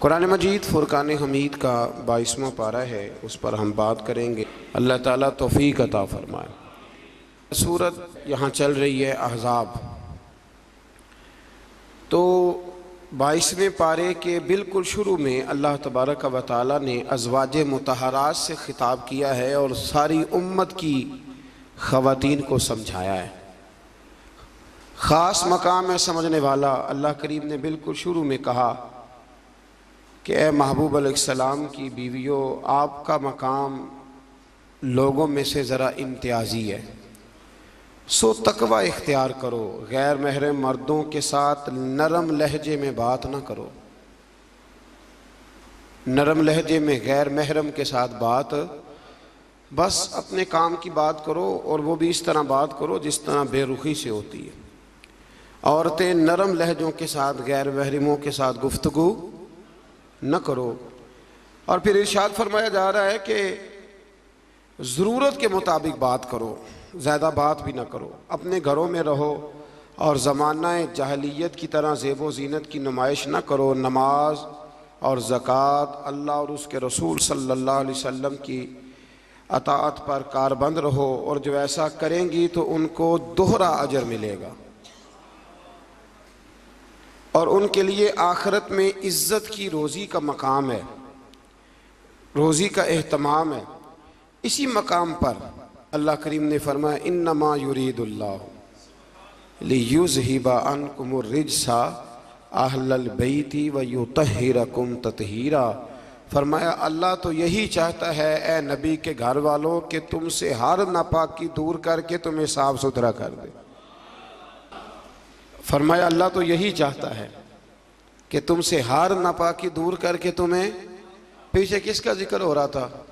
कुरान मजीद फ़ुरक़ान हमीद का 22वां पारा है, उस पर हम बात करेंगे। अल्लाह ताला तौफ़ीक़ अता फ़रमाए। सूरत यहाँ चल रही है अहज़ाब। तो 22वें पारे के बिल्कुल शुरू में अल्लाह तबारक व तआला ने अज़वाज मुतहरात से ख़िताब किया है और सारी उम्मत की ख़वातीन को समझाया है। ख़ास मकाम है समझने वाला। अल्लाह करीम ने बिल्कुल शुरू में कहा कि ए महबूब अलैहिस्सलाम की बीवियों, आपका मकाम लोगों में से ज़रा इम्तियाज़ी है, सो तकवा इख्तियार करो। गैर महरम मर्दों के साथ नरम लहजे में बात ना करो। नरम लहजे में गैर महरम के साथ बात, बस अपने काम की बात करो, और वो भी इस तरह बात करो जिस तरह बेरुखी से होती है। औरतें नरम लहजों के साथ गैर महरमों के साथ गुफ्तगू न करो। और फिर इरशाद फरमाया जा रहा है कि ज़रूरत के मुताबिक बात करो, ज़्यादा बात भी ना करो। अपने घरों में रहो और ज़माना जहलियत की तरह ज़ेबो ज़ीनत की नुमाइश न करो। नमाज और ज़कात, अल्लाह और उसके रसूल सल्लल्लाहु अलैहि वसल्लम की अताअत पर कारबंद रहो, और जो ऐसा करेंगी तो उनको दोहरा अजर मिलेगा और उनके लिए आखिरत में इज़्ज़त की रोज़ी का मकाम है, रोज़ी का एहतमाम है। इसी मकाम पर अल्लाह करीम ने फरमाया, इन्नमा युरीदुल्लाहु लियुज़हिबा अन्कुमुर रिज्सा अहलल बैति व युतहिरकुम ततहीरा। फरमाया अल्लाह तो यही चाहता है ए नबी के घर वालों कि तुमसे हर नापाकी दूर करके तुम्हें साफ़ सुथरा कर दे। फरमाया अल्लाह तो यही चाहता है कि तुमसे हर नापाकी दूर करके तुम्हें, पीछे किसका जिक्र हो रहा था?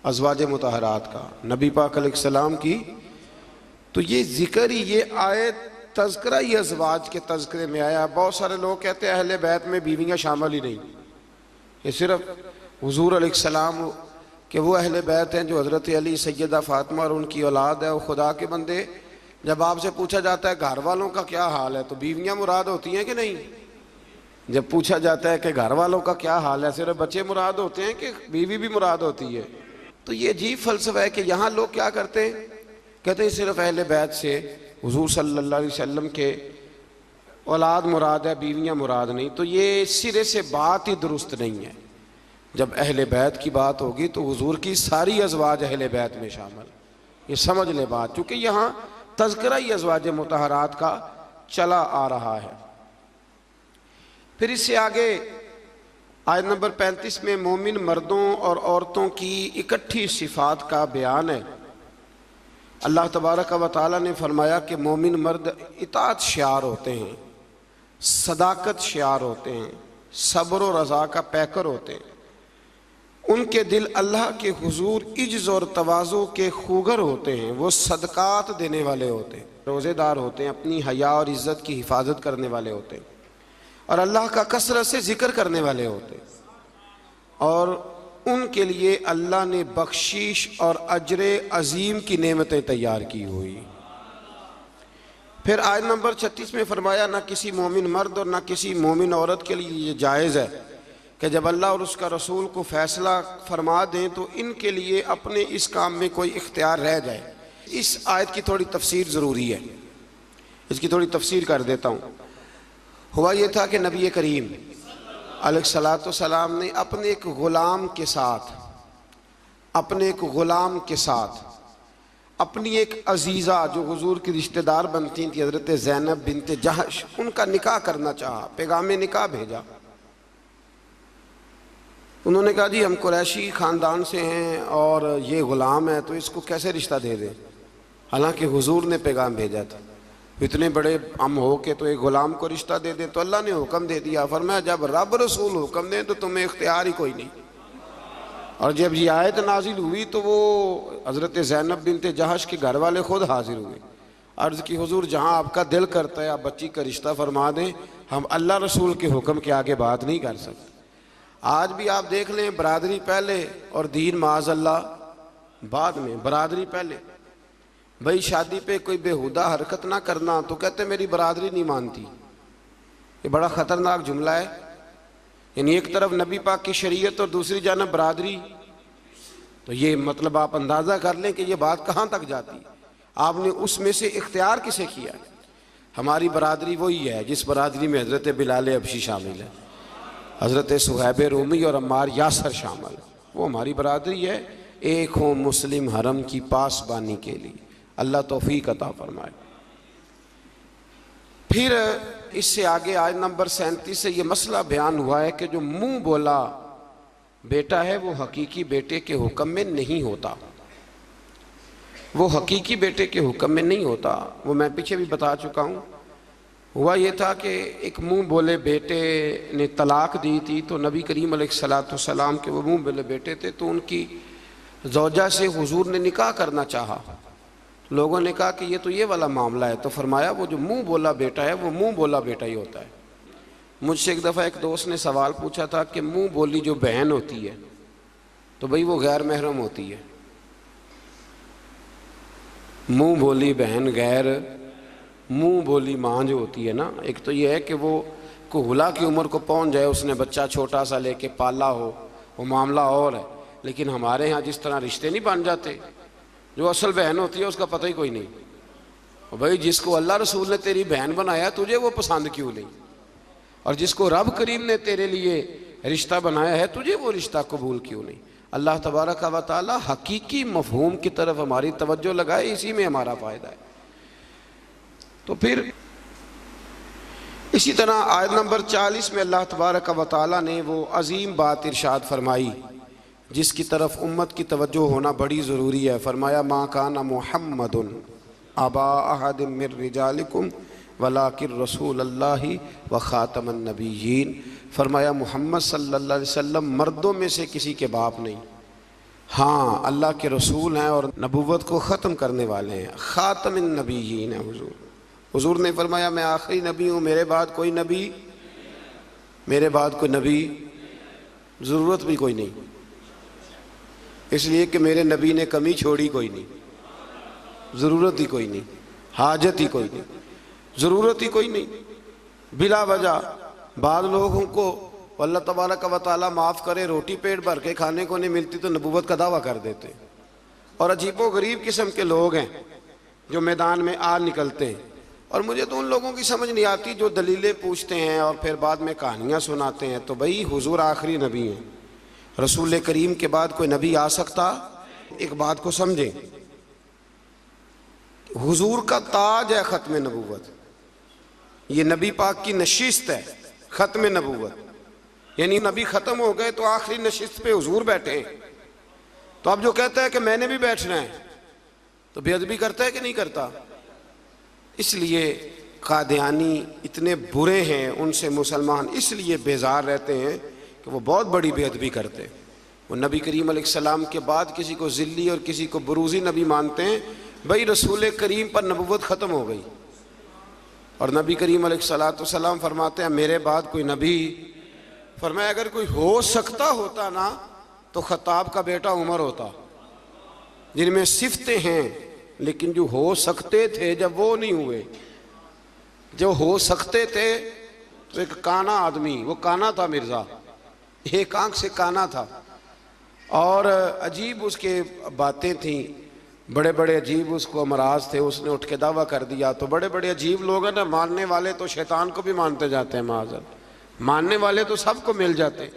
अज़वाज मुतहरात का, नबी पाक अलैहिस्सलाम की। तो ये जिक्र ही, ये आयत तज़किरा ही अज़वाज के तज़किरे में आया। बहुत सारे लोग कहते हैं अहले बैत में बीवियाँ शामिल ही नहीं, ये सिर्फ हुज़ूर अलैहिस्सलाम के वो अहले बैत हैं जो हज़रत अली, सैयदा फ़ातिमा और उनकी औलाद है। और खुदा के बंदे, जब आपसे पूछा जाता है घर वालों का क्या हाल है, तो बीवियाँ मुराद होती हैं कि नहीं? जब पूछा जाता है कि घर वालों का क्या हाल है, सिर्फ बच्चे मुराद होते हैं कि बीवी भी मुराद होती है? तो ये अजीब फ़लसफ़ा है कि यहाँ लोग क्या करते हैं, कहते हैं सिर्फ अहले बैत से हुज़ूर सल्लल्लाहु अलैहि वसल्लम के औलाद मुराद है, बीवियाँ मुराद नहीं। तो ये सिरे से बात ही दुरुस्त नहीं है। जब अहले बैत की बात होगी तो हुज़ूर की सारी अज़वाज अहले बैत में शामिल, ये समझ ले बात, क्योंकि यहाँ तज़किरा ही अज़वाज मुतहरात का चला आ रहा है। फिर इससे आगे आयत नंबर 35 में मोमिन मर्दों और औरतों की इकट्ठी सिफ़ात का बयान है। अल्लाह तबारक व तआला ने फरमाया कि मोमिन मर्द इताअत शार होते हैं, सदाकत शार होते हैं, सब्र और रज़ा का पैकर होते हैं। उनके दिल अल्लाह के हुजूर इज्ज़ और तवाज़ु के खूगर होते हैं। वो सदकात देने वाले होते हैं, रोज़ेदार होते हैं, अपनी हया और इज़्ज़त की हिफाजत करने वाले होते हैं, और अल्लाह का कसरत से ज़िक्र करने वाले होते हैं। और उनके लिए अल्लाह ने बख्शीश और अजर अज़ीम की नेमतें तैयार की हुई। फिर आयत नंबर 36 में फरमाया, ना किसी मोमिन मर्द और ना किसी मोमिन औरत के लिए ये जायज़ है कि जब अल्लाह और उसका रसूल को फ़ैसला फरमा दें तो इनके लिए अपने इस काम में कोई इख्तियार रह जाए। इस आयत की थोड़ी तफसीर ज़रूरी है, इसकी थोड़ी तफसीर कर देता हूँ। हुआ ये था कि नबी करीम अलैहिस्सलातु वस्सलाम ने अपने एक ग़ुलाम के साथ, अपनी एक अजीज़ा जो हुजूर की रिश्तेदार बनती थी, हज़रत ज़ैनब बिनत जहश, उनका निकाह करना चाहा, पैगाम निकाह भेजा। उन्होंने कहा जी हम कुरैशी ख़ानदान से हैं और ये ग़ुलाम है, तो इसको कैसे रिश्ता दे दें? हालांकि हुजूर ने पैगाम भेजा था, इतने बड़े हम हो के तो एक ग़ुलाम को रिश्ता दे दें। तो अल्लाह ने हुक्म दे दिया, फरमाया जब रब रसूल हुक्म दें तो तुम्हें इख्तियार ही कोई नहीं। और जब ये आयत नाजिल हुई तो वो हज़रत ज़ैनब बिनत जहश के घर वाले ख़ुद हाजिर हुए। अर्ज़ की हुजूर जहाँ आपका दिल करता है आप बच्ची का रिश्ता फरमा दें, हम अल्लाह रसूल के हुक्म के आगे बात नहीं कर सकते। आज भी आप देख लें, बरादरी पहले और दीन माज़अल्लाह बाद में। बरादरी पहले, भाई शादी पे कोई बेहुदा हरकत ना करना, तो कहते मेरी बरादरी नहीं मानती। ये बड़ा ख़तरनाक जुमला है। यानी एक तरफ नबी पाक की शरीयत और दूसरी जानब बरादरी। तो ये मतलब आप अंदाज़ा कर लें कि ये बात कहाँ तक जाती है। आपने उसमें से इख्तियार किसे किया? हमारी बरादरी वही है जिस बरादरी में हज़रत बिलाल हबशी शामिल है, हज़रत सुहैब रूमी और अम्मार यासर शामिल। वो हमारी बरादरी है। एक हो मुस्लिम हरम की पासबानी के लिए। अल्लाह तौफीक अता फरमाए। फिर इससे आगे आयत नंबर 37 से ये मसला बयान हुआ है कि जो मुंह बोला बेटा है वो हकीकी बेटे के हुक्म में नहीं होता। वो हकीकी बेटे के हुक्म में नहीं होता। वो मैं पीछे भी बता चुका हूँ। हुआ ये था कि एक मुंह बोले बेटे ने तलाक दी थी, तो नबी करीम अलैहिस्सलाम के वो मुंह बोले बेटे थे, तो उनकी ज़ौजा से हुजूर ने निकाह करना चाहा। लोगों ने कहा कि ये तो ये वाला मामला है। तो फरमाया वो जो मुंह बोला बेटा है वो मुंह बोला बेटा ही होता है। मुझसे एक दफ़ा एक दोस्त ने सवाल पूछा था कि मुंह बोली जो बहन होती है तो भाई वो गैर महरम होती है। मुंह बोली बहन गैर मुंह बोली माँ जो होती है ना, एक तो ये है कि वो कुहला की उम्र को पहुंच जाए, उसने बच्चा छोटा सा लेके पाला हो, वो मामला और है। लेकिन हमारे यहाँ जिस तरह रिश्ते नहीं बन जाते, जो असल बहन होती है उसका पता ही कोई नहीं। और भाई जिसको अल्लाह रसूल ने तेरी बहन बनाया तुझे वो पसंद क्यों नहीं, और जिसको रब करीम ने तेरे लिए रिश्ता बनाया है तुझे वो रिश्ता कबूल क्यों नहीं। अल्लाह तबारक व तआला हकीकी मफहूम की तरफ हमारी तवज्जो लगाए, इसी में हमारा फ़ायदा है। तो फिर इसी तरह आयत नंबर 40 में अल्लाह तबारक व तआला ने वो अजीम बात इरशाद फरमाई जिसकी तरफ उम्मत की तवज्जो होना बड़ी ज़रूरी है। फरमाया मा काना मुहम्मदुन अबा अहदिम मिर रिजालिकुम वलाकिन रसूल अल्लाहि व खातमन नबिय्यीन। फरमाया मोहम्मद सल्लल्लाहु अलैहि वसल्लम मर्दों में से किसी के बाप नहीं, हाँ अल्लाह के रसूल हैं और नबूवत को ख़त्म करने वाले हैं, खातमन नबिय्यीन है हुजूर। हुजूर ने फरमाया मैं आखिरी नबी हूँ, मेरे बाद कोई नबी ज़रूरत भी कोई नहीं, इसलिए कि मेरे नबी ने कमी छोड़ी कोई नहीं, ज़रूरत ही कोई नहीं, हाजत ही कोई नहीं, ज़रूरत ही कोई नहीं। बिला वजह बाद लोगों को अल्लाह तबारक व तआला माफ़ करे रोटी पेट भर के खाने को नहीं मिलती तो नबूवत का दावा कर देते। और अजीबो गरीब किस्म के लोग हैं जो मैदान में आ निकलते हैं। और मुझे तो उन लोगों की समझ नहीं आती जो दलीलें पूछते हैं और फिर बाद में कहानियाँ सुनाते हैं। तो भाई हुजूर आखिरी नबी हैं, रसूल करीम के बाद कोई नबी आ सकता? एक बात को समझें, हुजूर का ताज है ख़त्म नबूवत, ये नबी पाक की नशिस्त है ख़त्म नबूवत, यानी नबी ख़त्म हो गए तो आखिरी नशिस्त पे हुजूर बैठे हैं। तो अब जो कहता है कि मैंने भी बैठना है तो बेअदबी करता है कि नहीं करता? इसलिए कादियानी इतने बुरे हैं, उनसे मुसलमान इसलिए बेजार रहते हैं कि वो बहुत बड़ी बेअदबी करते हैं। वो नबी करीम अलैहिस्सलाम के बाद किसी को ज़िल्ली और किसी को बुरूज़ी नबी मानते हैं। भाई रसूल करीम पर नबूवत ख़त्म हो गई और नबी करीम अलैहिस्सलाम फरमाते हैं मेरे बाद कोई नबी। फरमाया अगर कोई हो सकता होता ना तो खत्ताब का बेटा उमर होता, जिनमें सिफतें हैं लेकिन जो हो सकते थे जब वो नहीं हुए। जो हो सकते थे तो एक काना आदमी, वो काना था मिर्ज़ा, एक आंख से काना था और अजीब उसके बातें थीं, बड़े बड़े अजीब उसको अमराज थे। उसने उठ के दावा कर दिया तो बड़े बड़े अजीब लोग हैं ना, मानने वाले तो शैतान को भी मानते जाते हैं, माज़अल मानने वाले तो सबको मिल जाते।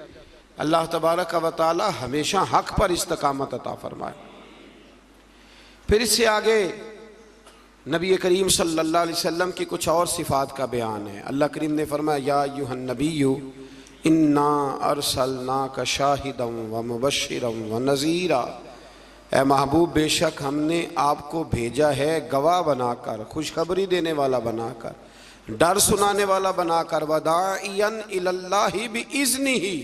अल्लाह तबारक व तआला हमेशा हक पर इस्तकामत अता फरमाए। फिर इससे आगे नबी करीम सल्लल्लाहु अलैहि वसल्लम की कुछ और सिफ़ात का बयान है। अल्लाह करीम ने फरमाया या अय्युहन नबिय्यु इन्ना अरसलनाका शाहिदन व मुबश्शिरन व नज़ीरा। ए महबूब बेशक हमने आपको भेजा है गवाह बनाकर, खुशखबरी देने वाला बनाकर, डर सुनाने वाला बनाकर, वदाइयन इलल्लाहि बिइज़्निही,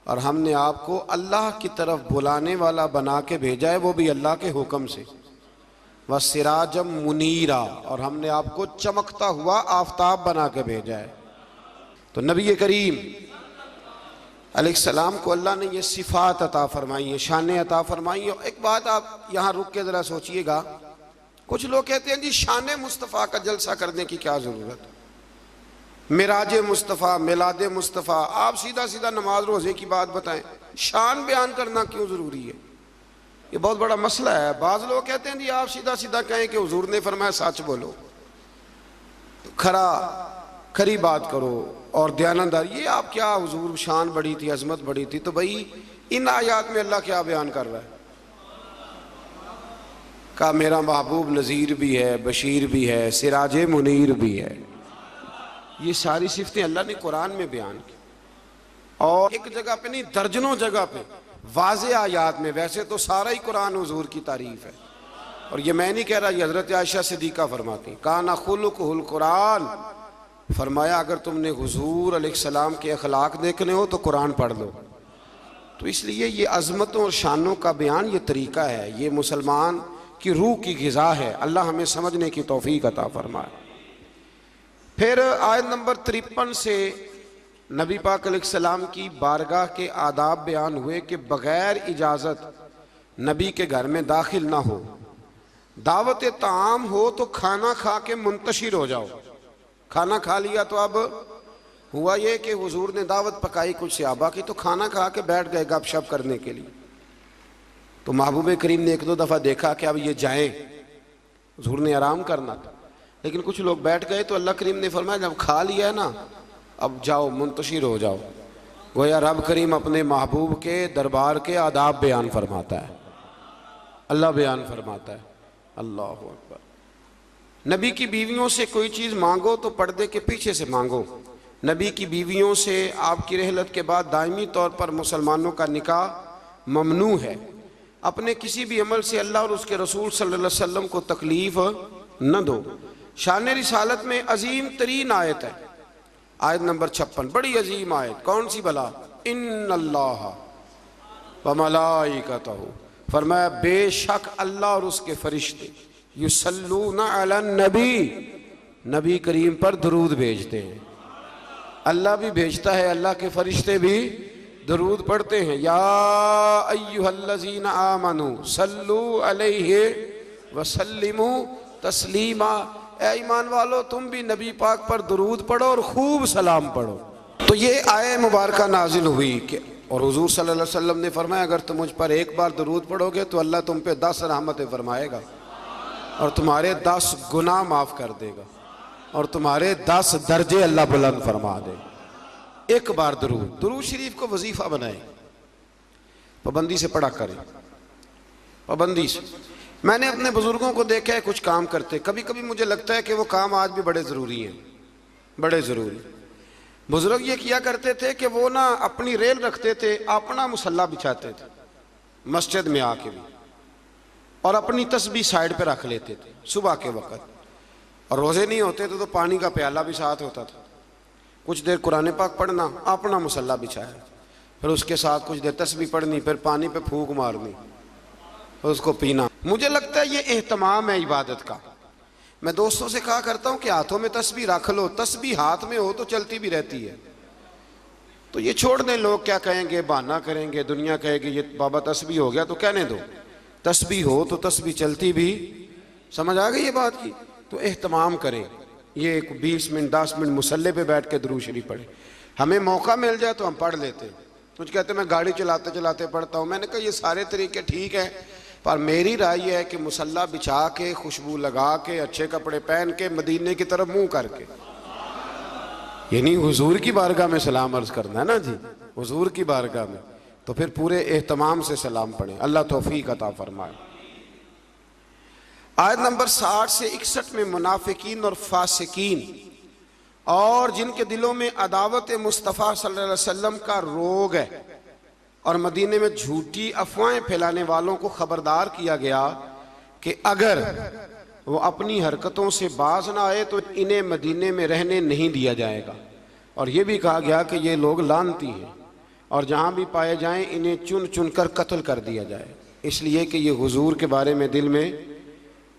और हमने आपको अल्लाह की तरफ बुलाने वाला बना के भेजा है, वो भी अल्लाह के हुक्म से, व सिराजम मुनीरा, और हमने आपको चमकता हुआ आफताब बना के भेजा है। तो नबी करीम अलैहिस्सलाम को अल्लाह ने ये सिफ़ात अता फरमाई है, शानें अता फरमाई है। एक बात आप यहाँ रुक के ज़रा सोचिएगा, कुछ लोग कहते हैं जी शान मुस्तफ़ा का जलसा करने की क्या ज़रूरत। मिराज मुस्तफ़ा, मिलाद मुस्तफ़ा, आप सीधा सीधा नमाज रोज़े की बात बताएं, शान बयान करना क्यों ज़रूरी है? ये बहुत बड़ा मसला है। बाज़ लोग कहते हैं जी आप सीधा सीधा कहें कि हुजूर ने फरमाया सच बोलो, खरी बात करो और दयानतदार। ये आप क्या, हुजूर शान बड़ी थी, अजमत बड़ी थी, तो भाई इन आयात में अल्लाह क्या बयान कर रहा है? कहा मेरा महबूब नज़ीर भी है, बशीर भी है, सिराज मुनीर भी है। ये सारी सिफतें अल्लाह ने कुरान में बयान की, और एक जगह पे नहीं, दर्जनों जगह पे वाज़े आयात में। वैसे तो सारा ही कुरान हुजूर की तारीफ है, और ये मैं नहीं कह रहा, ये हज़रत आयशा सिद्दीक़ा फरमाती, काना खुलुकुहुल कुरान, फरमाया अगर तुमने हुजूर अलैहिस्सलाम के अखलाक देखने हो तो कुरान पढ़ लो। तो इसलिए ये अज़मतों और शानों का बयान ये तरीका है, ये मुसलमान की रूह की ग़िज़ा है। अल्लाह हमें समझने की तौफ़ीक़ अता फरमाए। फिर आयत नंबर 53 से नबी पाक अलैहिस्सलाम की बारगाह के आदाब बयान हुए कि बग़ैर इजाज़त नबी के घर में दाखिल ना हो, दावत ताम हो तो खाना खा के मुंतशिर हो जाओ। खाना खा लिया तो अब हुआ ये कि हुजूर ने दावत पकाई कुछ सहाबा की, तो खाना खा के बैठ गए गपशप करने के लिए। तो महबूब करीम ने एक दो दफ़ा देखा कि अब ये जाएं, हुजूर ने आराम करना था, लेकिन कुछ लोग बैठ गए। तो अल्लाह करीम ने फरमाया जब खा लिया है ना, अब जाओ मुंतशिर हो जाओ। गोया रब करीम अपने महबूब के दरबार के आदाब बयान फरमाता है, अल्लाह बयान फरमाता है। अल्लाह अकबर। नबी की बीवियों से कोई चीज़ मांगो तो पर्दे के पीछे से मांगो। नबी की बीवियों से आपकी रहलत के बाद दायमी तौर पर मुसलमानों का निकाह ममनू है। अपने किसी भी अमल से अल्लाह और उसके रसूल सल्लल्लाहु अलैहि वसल्लम को तकलीफ़ न दो। शान रिसालत में अजीम तरीन आयत है, आयत नंबर 56, बड़ी अजीम आयत। कौन सी भला? इन्नल्लाह व मलाइकतहू, फरमाया बेशक अल्लाह और उसके फरिश्ते युसल्लूना अलन नबी, नबी करीम पर दरूद भेजते हैं। अल्लाह भी भेजता है, अल्लाह के फरिश्ते भी दरूद पढ़ते हैं। या अय्युहल्लज़ीना आमनू सल्लू अलैहि वसल्लिमू तस्लीमा, ए ईमान वालो तुम भी नबी पाक पर दरूद पढ़ो और खूब सलाम पढ़ो। तो ये आयत मुबारक नाजिल हुई कि और हुजूर सल्लल्लाहु अलैहि वसल्लम ने फरमाया अगर तुम मुझ पर एक बार दरूद पढ़ोगे तो अल्लाह तुम पे 10 रहमतें फरमाएगा और तुम्हारे 10 गुनाह माफ़ कर देगा और तुम्हारे 10 दर्जे अल्लाह बुलंद फरमा देगा। एक बार दरूद शरीफ को वजीफ़ा बनाए, पाबंदी से पढ़ा करें, पाबंदी से। मैंने अपने बुजुर्गों को देखा है कुछ काम करते, कभी कभी मुझे लगता है कि वो काम आज भी बड़े ज़रूरी हैं, बड़े ज़रूरी। बुजुर्ग ये किया करते थे कि वो ना अपनी रेल रखते थे, अपना मुसल्ला बिछाते थे मस्जिद में आके भी, और अपनी तस्बीह साइड पे रख लेते थे सुबह के वक़्त, और रोज़े नहीं होते थे तो पानी का प्याला भी साथ होता था। कुछ देर कुरान पाक पढ़ना, अपना मुसल्ला बिछाया, फिर उसके साथ कुछ देर तस्बीह पढ़नी, फिर पानी पे फूंक मारनी, फिर उसको पीना। मुझे लगता है ये एहतमाम है इबादत का। मैं दोस्तों से कहा करता हूँ कि हाथों में तस्बीह रख लो, तस्बीह हाथ में हो तो चलती भी रहती है। तो ये छोड़ दें, लोग क्या कहेंगे, बहाना करेंगे, दुनिया कहेगी ये बाबा तस्बीह हो गया, तो कहने दो, तस्बीह हो तो तस्बीह चलती भी। समझ आ गई ये बात की? तो एहतमाम करें, ये 20 मिनट 10 मिनट मुसल्ले पे बैठ के दुरूद शरीफ पढ़े। हमें मौका मिल जाए तो हम पढ़ लेते। कुछ कहते मैं गाड़ी चलाते चलाते पढ़ता हूँ। मैंने कहा ये सारे तरीके ठीक है, पर मेरी राय यह है कि मुसल्ला बिछा के, खुशबू लगा के, अच्छे कपड़े पहन के, मदीने की तरफ मुंह करके, यानी हुजूर की बारगाह में सलाम अर्ज करना है ना जी, हुजूर की बारगाह में, तो फिर पूरे एहतमाम से सलाम पढ़ें। अल्लाह तौफीक अता फरमाए। आयत नंबर 60 से 61 में मुनाफिकीन और फासिकीन और जिनके दिलों में अदावत मुस्तफ़ा सल्लल्लाहु अलैहि वसल्लम का रोग है और मदीने में झूठी अफवाहें फैलाने वालों को खबरदार किया गया कि अगर वो अपनी हरकतों से बाज ना आए तो इन्हें मदीने में रहने नहीं दिया जाएगा। और ये भी कहा गया कि ये लोग लानती हैं और जहाँ भी पाए जाएं इन्हें चुन चुन कर कत्ल कर दिया जाए, इसलिए कि ये हुजूर के बारे में दिल में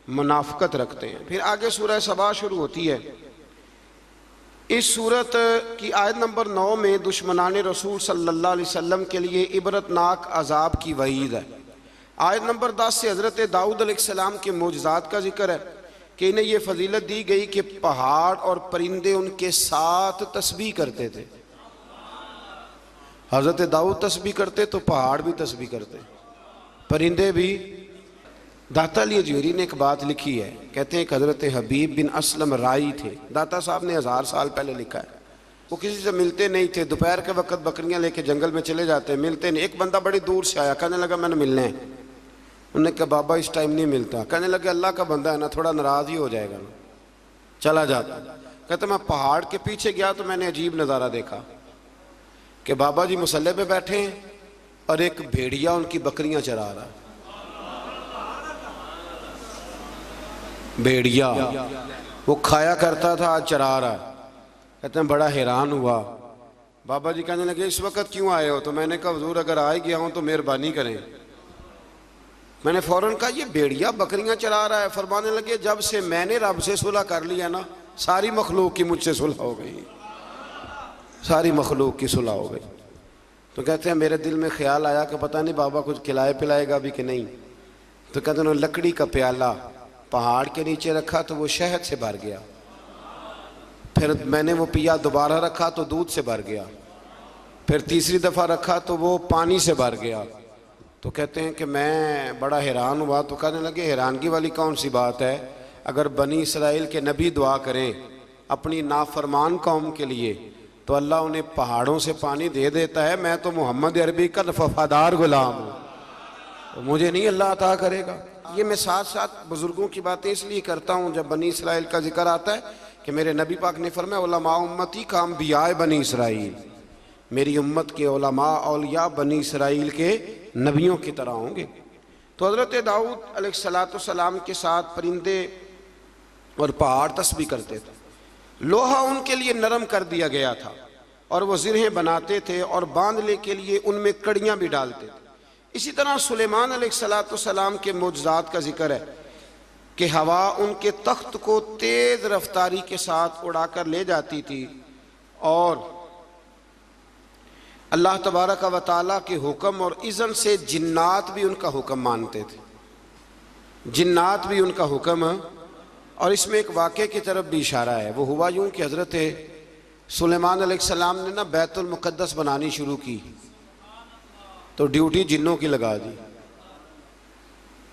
मुनाफकत रखते हैं। फिर आगे सूरह सबा शुरू होती है। इस सूरत की आयत नंबर 9 में दुश्मनाने रसूल सल्लल्लाहु अलैहि वसल्लम के लिए इबरतनाक अजाब की वईद है। आयत नंबर 10 से हज़रत दाऊद अलैहिस्सलाम के मोजज़ात का जिक्र है। कि इन्हें ये फजीलत दी गई कि पहाड़ और परिंदे उनके साथ तस्बीह करते थे। हज़रत दाऊद तस्बीह करते तो पहाड़ भी तस्बीह करते, परिंदे भी। दाता अली अजमेरी ने एक बात लिखी है, कहते हैं कि हज़रत हबीब बिन असलम राई थे। दाता साहब ने 1000 साल पहले लिखा है। वो किसी से मिलते नहीं थे, दोपहर के वक्त बकरियां लेके जंगल में चले जाते, मिलते नहीं। एक बंदा बड़ी दूर से आया, कहने लगा मैंने मिलना है। उन्होंने कहा बाबा इस टाइम नहीं मिलता। कहने लगे अल्लाह का बंदा है ना, थोड़ा नाराज ही हो जाएगा ना, चला जाता। कहते मैं पहाड़ के पीछे गया तो मैंने अजीब नज़ारा देखा कि बाबा जी मुसल्ले पे बैठे हैं और एक भेड़िया उनकी बकरियां चरा रहा है। भेड़िया वो खाया करता था, आज चरा रहा है। कहते हैं बड़ा हैरान हुआ। बाबा जी कहने लगे इस वक्त क्यों आए हो? तो मैंने कहा हुजूर अगर आ गया हूं तो मेहरबानी करें। मैंने फौरन कहा ये भेड़िया बकरियां चरा रहा है। फरमाने लगे जब से मैंने रब से सुलह कर लिया ना, सारी मखलूक की मुझसे सुलह हो गई, सारी मखलूक की सुलह हो गई। तो कहते हैं मेरे दिल में ख्याल आया कि पता नहीं बाबा कुछ खिलाए पिलाएगा भी कि नहीं। तो कहते हैं लकड़ी का प्याला पहाड़ के नीचे रखा तो वो शहद से भर गया, फिर मैंने वो पिया, दोबारा रखा तो दूध से भर गया, फिर तीसरी दफ़ा रखा तो वो पानी से भर गया। तो कहते हैं कि मैं बड़ा हैरान हुआ। तो कहने लगे हैरानगी वाली कौन सी बात है? अगर बनी इसराइल के नबी दुआ करें अपनी नाफरमान कौम के लिए तो अल्लाह उन्हें पहाड़ों से पानी दे देता है। मैं तो मोहम्मद अरबी का वफादार गुलाम हूँ, तो मुझे नहीं अल्लाह अता करेगा। ये मैं साथ साथ बुजुर्गों की बातें इसलिए करता हूँ, जब बनी इसराइल का जिक्र आता है कि मेरे नबी पाक ने फरमाया उलमा उम्मती का अंबिया बनी इसराइल, मेरी उम्मत के उलमा औलिया बनी इसराइल के नबियों की तरह होंगे। तो हज़रत दाऊद अलैहिस्सलाम के साथ परिंदे और पहाड़ तस्बीह करते थे। लोहा उनके लिए नरम कर दिया गया था और वो ज़िरहें बनाते थे और बांधने के लिए उनमें कड़ियाँ भी डालते थे। इसी तरह सुलेमान अलैहिस्सलाम के मोजज़ात का जिक्र है कि हवा उनके तख्त को तेज़ रफ्तारी के साथ उड़ाकर ले जाती थी और अल्लाह तबारक व तआला के हुक्म और इज़्न से जिन्नात भी उनका हुक्म मानते थे, जिन्नात भी उनका हुक्म। और इसमें एक वाक़े की तरफ भी इशारा है। वो हुआ यूँ कि हज़रत सुलेमान अलैहिस्सलाम ने ना बैतुल मुक़द्दस बनानी शुरू की तो ड्यूटी जिन्नों की लगा दी।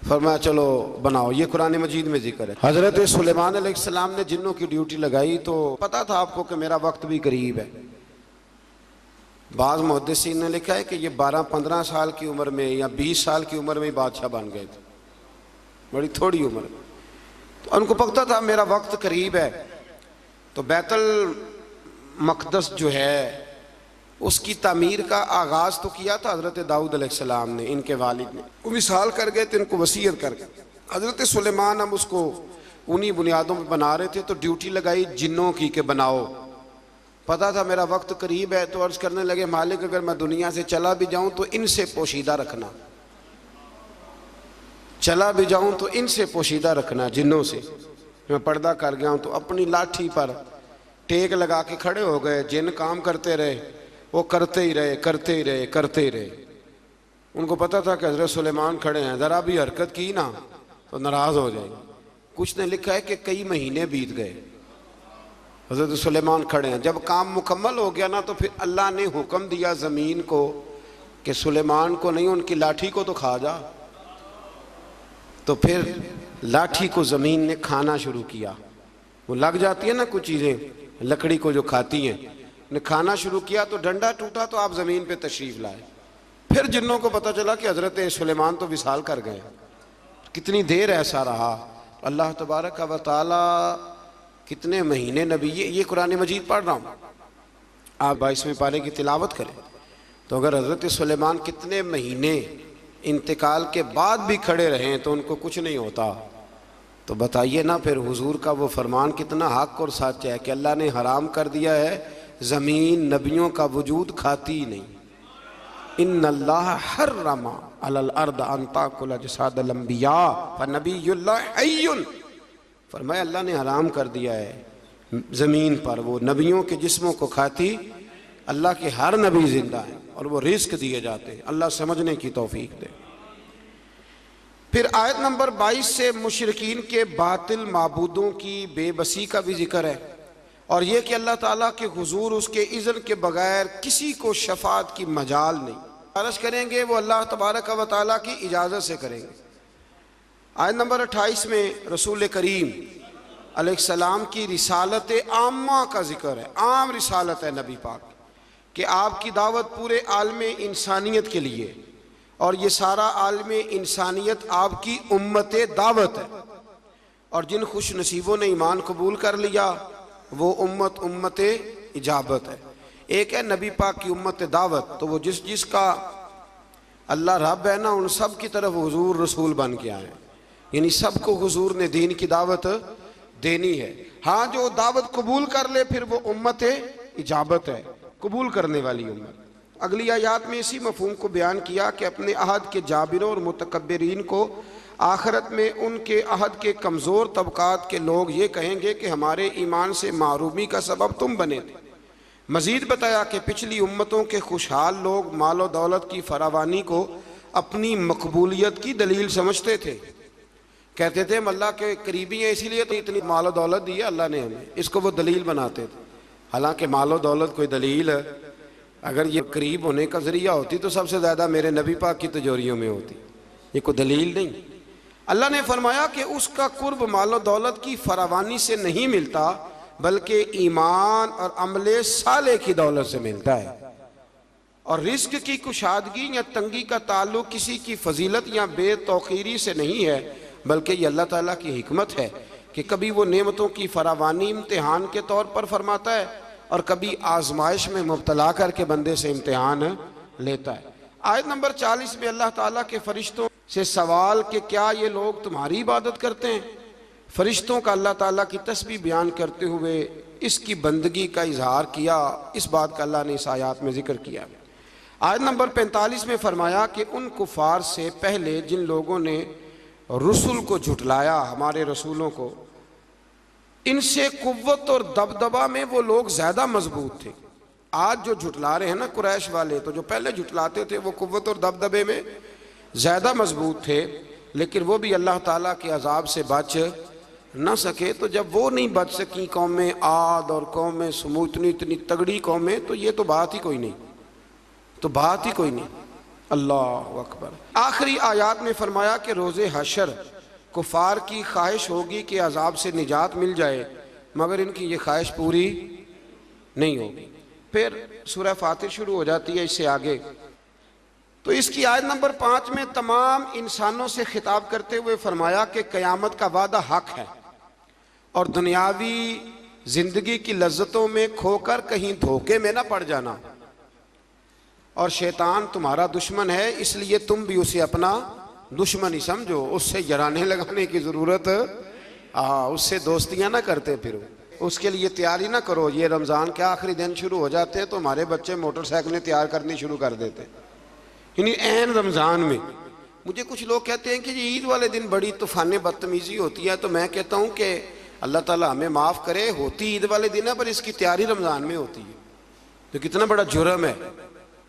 फरमाया चलो बनाओ, ये कुरान मजीद में जिक्र है। हज़रत सुलेमान अलैहिस्सलाम ने जिन्नों की ड्यूटी लगाई तो पता था आपको कि मेरा वक्त भी करीब है। बाज़ मुहद्दिसीन ने लिखा है कि ये 12-15 साल की उम्र में या 20 साल की उम्र में बादशाह बन गए थे, बड़ी थोड़ी उम्र में। तो उनको पता था मेरा वक्त करीब है। तो बैतुल मक़दस जो है उसकी तामीर का आगाज़ तो किया था हज़रत दाऊद अलैहिस्सलाम ने, इनके वालिद ने। वो विसाल कर गए थे, इनको वसीयत कर गए। हज़रत सुलेमान हम उसको उन्हीं बुनियादों पर बना रहे थे तो ड्यूटी लगाई जिन्नों की कि बनाओ। पता था मेरा वक्त करीब है तो अर्ज़ करने लगे मालिक अगर मैं दुनिया से चला भी जाऊं तो इनसे पोशीदा रखना, चला भी जाऊं तो इनसे पोशीदा रखना, जिन्नों से। मैं पर्दा कर गया हूं तो अपनी लाठी पर टेक लगा के खड़े हो गए। जिन काम करते रहे वो करते ही रहे, करते ही रहे, करते ही रहे। उनको पता था कि हज़रत सुलेमान खड़े हैं, ज़रा भी हरकत की ना तो नाराज़ हो जाएंगे। कुछ ने लिखा है कि कई महीने बीत गए, हज़रत सुलेमान खड़े हैं। जब काम मुकम्मल हो गया ना तो फिर अल्लाह ने हुक्म दिया ज़मीन को कि सुलेमान को नहीं उनकी लाठी को तो खा जा। तो फिर लाठी को ज़मीन ने खाना शुरू किया। वो लग जाती है ना कुछ चीज़ें लकड़ी को जो खाती हैं, ने खाना शुरू किया तो डंडा टूटा तो आप ज़मीन पे तशरीफ़ लाए। फिर जिन्नों को पता चला कि हज़रत सुलेमान तो विसाल कर गए। कितनी देर ऐसा रहा। अल्लाह तबारक व तआला कितने महीने नबी, ये कुरान मजीद पढ़ रहा हूँ, आप 22वें पारे की तिलावत करें तो अगर हज़रत सुलेमान कितने महीने इंतकाल के बाद भी खड़े रहें तो उनको कुछ नहीं होता, तो बताइए ना फिर हुजूर का वो फरमान कितना हक और सच है कि अल्लाह ने हराम कर दिया है ज़मीन नबियों का वजूद खाती ही नहीं। इन्नल्लाह हर्रमा अलल अर्द अन ताकुल अजसादल अंबिया फनबियुल्लाह हय्युन, फरमाया अल्लाह ने हराम कर दिया है ज़मीन पर वो नबियों के जिस्मों को खाती। अल्लाह के हर नबी जिंदा है और वो रिस्क दिए जाते हैं। अल्लाह समझने की तौफीक दे। फिर आयत नंबर 22 से मुशरिकीन के बातिल माबूदों की बेबसी का भी जिक्र है, और यह कि अल्लाह ताला के हुजूर उसके इज़्न के बगैर किसी को शफात की मजाल नहीं। अर्ज करेंगे वो अल्लाह तबारक व तआला की इजाज़त से करेंगे। आयत नंबर 28 में रसूल करीम अलैहिस्सलाम की रिसालत आम्मा का जिक्र है। आम रिसालत है नबी पाक कि आपकी दावत पूरे आलम इंसानियत के लिए, और ये सारा आलम इंसानियत आपकी उम्मत दावत है। और जिन खुश नसीबों ने ईमान कबूल कर लिया वो उम्मत इजाबत है। एक है नबी पाक की उम्मत दावत, तो वो जिसका अल्लाह रब है ना, उन सब की तरफ हुजूर रसूल बन के आए, यानी सबको हुजूर ने दीन की दावत देनी है। हाँ, जो दावत कबूल कर ले फिर वो उम्मत इजाबत है, कबूल करने वाली उम्मत। अगली आयात में इसी मफहूम को बयान किया कि अपने अहद के जाबिरों और मुतकब्बिरीन को आखिरत में उनके अहद के कमज़ोर तबकात के लोग ये कहेंगे कि हमारे ईमान से मारूमी का सबब तुम बने थे। मज़ीद बताया कि पिछली उम्मतों के खुशहाल लोग माल और दौलत की फरावानी को अपनी मकबूलियत की दलील समझते थे। कहते थे हम अल्लाह के करीबी हैं इसीलिए तो इतनी माल और दौलत दी है अल्लाह ने हमें, इसको वो दलील बनाते थे। हालांकि माल और दौलत कोई दलील अगर ये करीब होने का ज़रिया होती तो सबसे ज़्यादा मेरे नबी पाक की तिजोरियों में होती, ये कोई दलील नहीं। अल्लाह ने फरमाया कि उसका कुर्ब माल और दौलत की फरावानी से नहीं मिलता बल्कि ईमान और अमले साले की दौलत से मिलता है। और रिस्क की कुशादगी या तंगी का ताल्लुक किसी की फजीलत या बेतौकीरी से नहीं है, बल्कि ये अल्लाह ताला की हिकमत है कि कभी वो नेमतों की फरावानी इम्तिहान के तौर पर फरमाता है और कभी आजमाइश में मुब्तला करके बंदे से इम्तिहान लेता है। आयत नंबर 40 में अल्लाह ताला के फरिश्तों से सवाल कि क्या ये लोग तुम्हारी इबादत करते हैं। फरिश्तों का अल्लाह ताला की तस्बीह बयान करते हुए इसकी बंदगी का इजहार किया, इस बात का अल्लाह ने इस आयत में जिक्र किया। आयत नंबर 45 में फरमाया कि उन कुफार से पहले जिन लोगों ने रसूल को झुटलाया, हमारे रसूलों को, इनसे कुव्वत और दबदबा में वो लोग ज़्यादा मजबूत थे। आज जो झुटला रहे हैं ना कुरैश वाले, तो जो पहले झुटलाते थे वो कुव्वत और दबदबे में ज़्यादा मजबूत थे, लेकिन वो भी अल्लाह ताला के अजाब से बच न सके। तो जब वो नहीं बच सकी कौमें आद और कौमें समूद, इतनी तगड़ी कौमें, तो ये तो बात ही कोई नहीं, तो बात ही कोई नहीं। अल्लाह अकबर। आखिरी आयात में फरमाया कि रोज़े हशर कुफार की ख्वाहिश होगी कि अजाब से निजात मिल जाए, मगर इनकी ये ख्वाहिश पूरी नहीं होगी। फिर सूरह फातिर शुरू हो जाती है इससे आगे। तो इसकी आयत नंबर 5 में तमाम इंसानों से खिताब करते हुए फरमाया कि क़यामत का वादा हक है और दुनियावी जिंदगी की लज्जतों में खोकर कहीं धोखे में ना पड़ जाना। और शैतान तुम्हारा दुश्मन है, इसलिए तुम भी उसे अपना दुश्मन ही समझो, उससे जराने लगाने की ज़रूरत, उससे दोस्तियां ना करते फिरो, उसके लिए तैयारी ना करो। ये रमज़ान के आखिरी दिन शुरू हो जाते हैं तो हमारे बच्चे मोटरसाइकिलें तैयार करनी शुरू कर देते हैं, यानी ऐन रमज़ान में। मुझे कुछ लोग कहते हैं कि ये ईद वाले दिन बड़ी तूफ़ान बदतमीज़ी होती है, तो मैं कहता हूँ कि अल्लाह ताला हमें माफ़ करे, होती ईद वाले दिन है पर इसकी तैयारी रमज़ान में होती है, तो कितना बड़ा जुर्म है।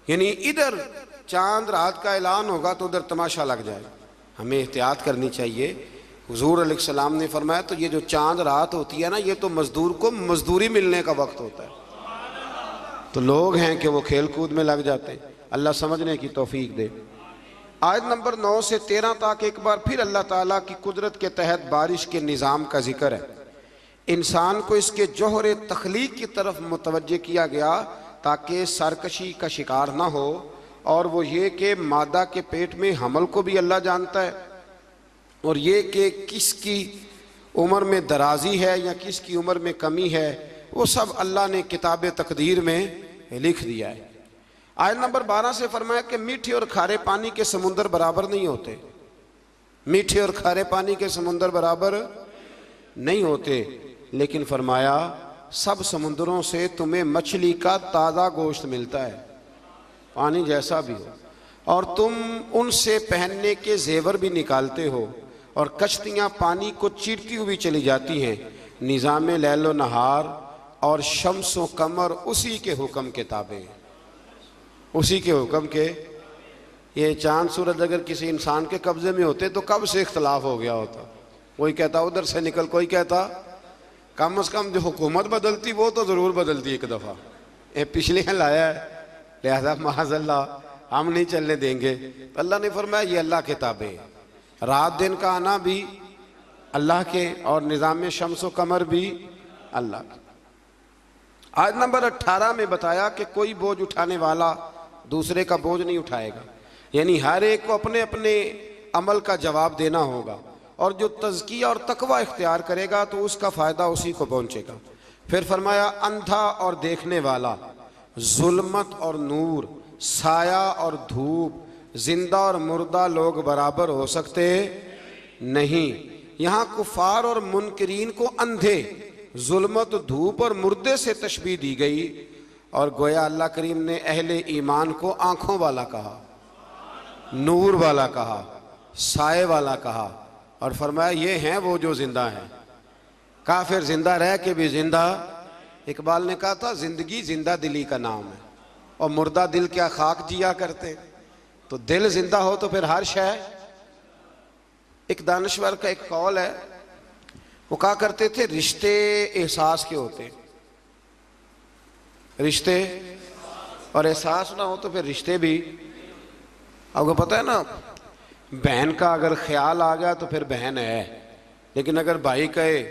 यानी इधर चांद रात का ऐलान होगा तो उधर तमाशा लग जाए, हमें एहतियात करनी चाहिए। हुजूर अलैहिस्सलाम ने फरमाया तो ये जो चांद रात होती है ना, ये तो मजदूर को मजदूरी मिलने का वक्त होता है, तो लोग हैं कि वो खेल कूद में लग जाते हैं। अल्लाह समझने की तौफीक दे। आयत नंबर 9 से 13 तक एक बार फिर अल्लाह ताला की कुदरत के तहत बारिश के निज़ाम का जिक्र है। इंसान को इसके जौहर तख्लीक की तरफ मुतवज्जे किया गया ताकि सरकशी का शिकार ना हो, और वो ये कि मादा के पेट में हमल को भी अल्लाह जानता है, और ये कि किसकी उम्र में दराजी है या किसकी उम्र में कमी है, वो सब अल्लाह ने किताब तकदीर में लिख दिया है। आयत नंबर 12 से फरमाया कि मीठे और खारे पानी के समुंदर बराबर नहीं होते, मीठे और खारे पानी के समुंदर बराबर नहीं होते, लेकिन फरमाया सब समुंदरों से तुम्हें मछली का ताज़ा गोश्त मिलता है, पानी जैसा भी हो, और तुम उनसे पहनने के जेवर भी निकालते हो, और कश्तियाँ पानी को चीरती हुई चली जाती हैं। निज़ाम लैलो नहार और शम्स व कमर उसी के हुक्म के ताबे, उसी के हुक्म के ये चांद सूरज अगर किसी इंसान के कब्जे में होते तो कब से इख्तलाफ हो गया होता। कोई कहता उधर से निकल, कोई कहता कम से कम जो हुकूमत बदलती वो तो ज़रूर बदलती एक दफ़ा। ये पिछले लाया है, लिहाजा माज़अल्लाह हम नहीं चलने देंगे। तो अल्लाह ने फरमाया ये अल्लाह के ताबे, रात दिन का आना भी अल्लाह के और निज़ाम शम्स व कमर भी अल्लाह के। आज नंबर 18 में बताया कि कोई बोझ उठाने वाला दूसरे का बोझ नहीं उठाएगा, यानी हर एक को अपने अपने अमल का जवाब देना होगा, और जो तज़किया और तकवा इख्तियार करेगा तो उसका फ़ायदा उसी को पहुँचेगा। फिर फरमाया अंधा और देखने वाला, जुल्मत और नूर, साया और धूप, जिंदा और मुर्दा लोग बराबर हो सकते नहीं। यहाँ कुफार और मुनकरीन को अंधे, जुल्मत, धूप और मुर्दे से तशबीह दी गई, और गोया अल्लाह करीम ने अहले ईमान को आँखों वाला कहा, नूर वाला कहा, साए वाला कहा, और फरमाया ये हैं वो जो जिंदा हैं। काफिर जिंदा रह के भी जिंदा, इकबाल ने कहा था जिंदगी जिंदा दिली का नाम है, और मुर्दा दिल क्या खाक जिया करते। तो दिल जिंदा हो तो फिर हर शय। एक दानश्वर का एक कौल है, वो कहा करते थे रिश्ते एहसास के होते, रिश्ते और एहसास ना हो तो फिर रिश्ते भी। आपको पता है ना, बहन का अगर ख्याल आ गया तो फिर बहन है, लेकिन अगर भाई कहे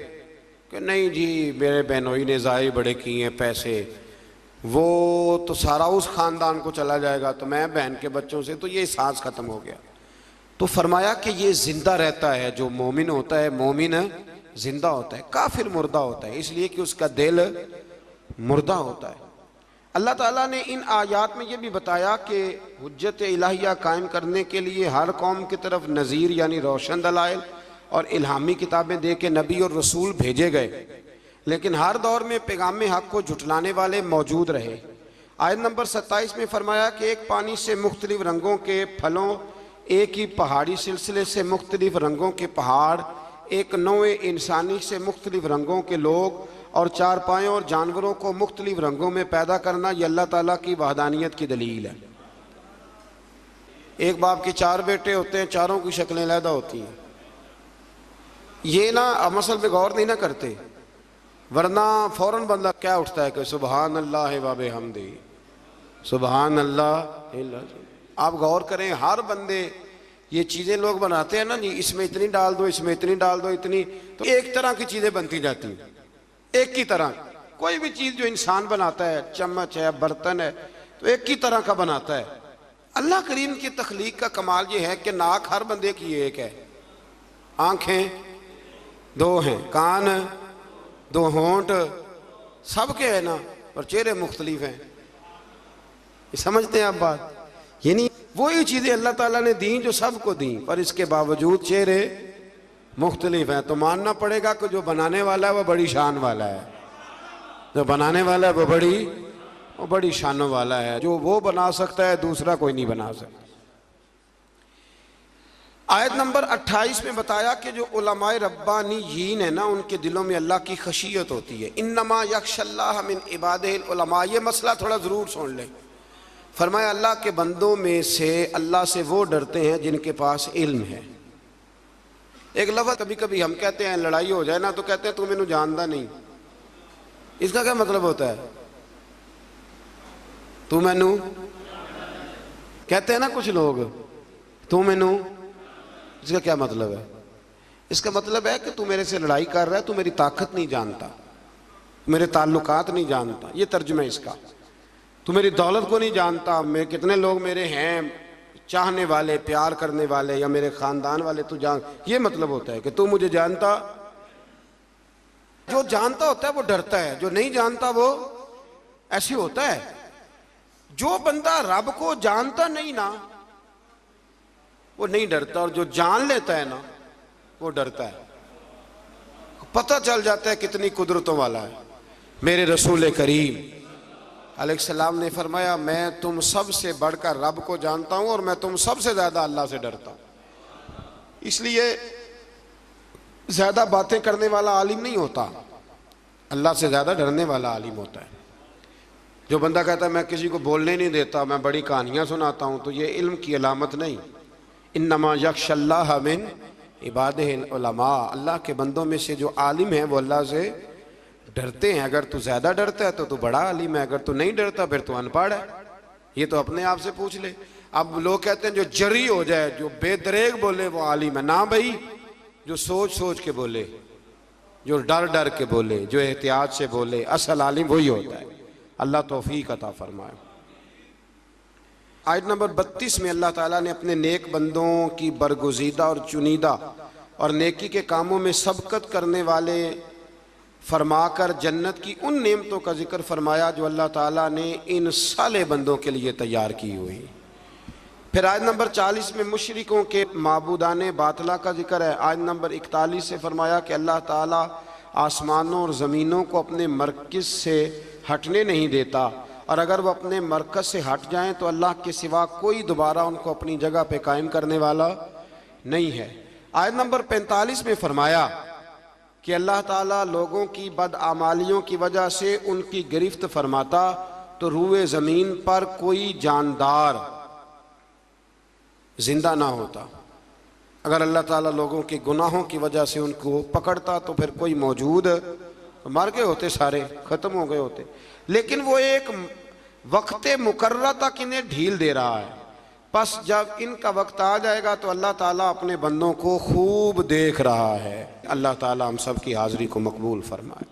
कि नहीं जी मेरे बहनोई ने ज़ाहिर बड़े किए हैं पैसे, वो तो सारा उस ख़ानदान को चला जाएगा, तो मैं बहन के बच्चों से, तो ये एहसास ख़त्म हो गया। तो फरमाया कि ये ज़िंदा रहता है, जो मोमिन होता है मोमिन ज़िंदा होता है, काफिर मुर्दा होता है, इसलिए कि उसका दिल मुर्दा होता है। अल्लाह ताला ने इन आयात में ये भी बताया कि हुज्जत इलाहिया कायम करने के लिए हर कौम की तरफ नज़ीर यानी रोशन दलाइल और इल्हामी किताबें दे के नबी और रसूल भेजे गए, लेकिन हर दौर में पैगाम हक़ को झुटलाने वाले मौजूद रहे। आयत नंबर 27 में फरमाया कि एक पानी से मुख्तलिफ रंगों के फलों, एक ही पहाड़ी सिलसिले से मुख्तलिफ रंगों के पहाड़, एक नौए इंसानी से मुख्तलिफ रंगों के लोग, और चारपायों और जानवरों को मुख्तलिफ रंगों में पैदा करना, ये अल्लाह ताला की वहदानियत की दलील है। एक बाप के 4 बेटे होते हैं, चारों की शक्लें अलहदा होती हैं। ये ना मसल पे गौर नहीं ना करते, वरना फौरन बंदा क्या उठता है कि सुबहान अल्लाह व बिहम्दी, सुबहान अल्लाह। आप गौर करें, हर बंदे ये चीज़ें लोग बनाते हैं ना जी, इसमें इतनी डाल दो, इसमें इतनी डाल दो, इतनी, तो एक तरह की चीज़ें बनती जाती हैं, एक ही तरह। कोई भी चीज़ जो इंसान बनाता है, चम्मच है, बर्तन है, तो एक ही तरह का बनाता है। अल्लाह करीम की तख्लीक का कमाल ये है कि नाक हर बंदे की एक है, आँखें 2 हैं, कान 2, होंठ सबके है ना, पर चेहरे मुख्तलिफ हैं। समझते हैं आप बात? यानी वही चीज़ें अल्लाह ताला ने दी जो सबको दी, पर इसके बावजूद चेहरे मुख्तलिफ हैं। तो मानना पड़ेगा कि जो बनाने वाला है वो बड़ी शान वाला है, जो बनाने वाला है वो बड़ी शानों वाला है। जो वो बना सकता है दूसरा कोई नहीं बना सकता। आयत नंबर 28 में बताया कि जो उलमाए रब्बानीयीन है ना, उनके दिलों में अल्लाह की खशियत होती है। इन्नमा यख्शल्लाह मिन इबादिहिल उलमा, ये मसला थोड़ा ज़रूर सुन लें। फरमाया अल्लाह के बंदों में से अल्लाह से वो डरते हैं जिनके पास इल्म है। एक लफ्ज़ कभी कभी हम कहते हैं, लड़ाई हो जाए ना तो कहते हैं तू मैनू जानता नहीं। इसका क्या मतलब होता है? तू मैनू कहते हैं ना कुछ लोग, तू मैनू, इसका क्या मतलब है? इसका मतलब है कि तू मेरे से लड़ाई कर रहा है, तू मेरी ताकत नहीं जानता, मेरे ताल्लुकात नहीं जानता, ये तर्जुमा इसका। तू मेरी दौलत को नहीं जानता, मैं कितने लोग मेरे हैं चाहने वाले, प्यार करने वाले, या मेरे खानदान वाले, तू जान, ये मतलब होता है कि तू मुझे जानता। जो जानता होता है वो डरता है, जो नहीं जानता वो ऐसे होता है। जो बंदा रब को जानता नहीं ना वो नहीं डरता, और जो जान लेता है ना वो डरता है। पता चल जाता है कितनी कुदरतों वाला है। मेरे रसूल करीम अलैहिस्सलाम ने फरमाया, मैं तुम सब से बढ़कर रब को जानता हूं और मैं तुम सबसे ज्यादा अल्लाह से डरता हूं। इसलिए ज्यादा बातें करने वाला आलिम नहीं होता, अल्लाह से ज्यादा डरने वाला आलिम होता है। जो बंदा कहता है मैं किसी को बोलने नहीं देता, मैं बड़ी कहानियाँ सुनाता हूँ, तो ये इल्म की अलामत नहीं। इन्नमा यख्शल्लाह मिन इबादिहिल उलमा, अल्लाह के बंदों में से जो आलिम हैं वो अल्लाह से डरते हैं। अगर तू ज़्यादा डरता है तो तू बड़ा आलिम है, अगर तू नहीं डरता फिर तू अनपढ़ है। ये तो अपने आप से पूछ ले। अब लोग कहते हैं जो जरी हो जाए, जो बेदरेग बोले वो आलिम है। ना भाई, जो सोच सोच के बोले, जो डर डर के बोले, जो एहतियात से बोले, असल आलिम वही होता है। अल्लाह तौफीक अता फरमाए। आयत नंबर 32 में अल्लाह ताला ने अपने नेक बंदों की बरगुज़ीदा और चुनीदा और नेकी के कामों में सबकत करने वाले फरमाकर जन्नत की उन नेमतों का जिक्र फरमाया जो अल्लाह ताला ने इन साले बंदों के लिए तैयार की हुई। फिर आयत नंबर 40 में मुशरिकों के माबूदाने बातला का जिक्र है। आयत नंबर 41 से फरमाया कि अल्लाह ताला आसमानों और ज़मीनों को अपने मरकज़ से हटने नहीं देता, और अगर वह अपने मरकज़ से हट जाएं तो अल्लाह के सिवा कोई दोबारा उनको अपनी जगह पे कायम करने वाला नहीं है। आयत नंबर 45 में फरमाया कि अल्लाह ताला लोगों की बदआमालियों की वजह से उनकी गिरफ्त फरमाता तो रूए ज़मीन पर कोई जानदार जिंदा ना होता। अगर अल्लाह ताला लोगों के गुनाहों की वजह से उनको पकड़ता तो फिर कोई मौजूद मर गए होते, सारे ख़त्म हो गए होते। लेकिन वो एक वक्त मुकर्रर तक इन्हें ढील दे रहा है। बस जब इनका वक्त आ जाएगा तो अल्लाह ताला अपने बंदों को खूब देख रहा है। अल्लाह ताला हम सब की हाज़िरी को मकबूल फरमाए।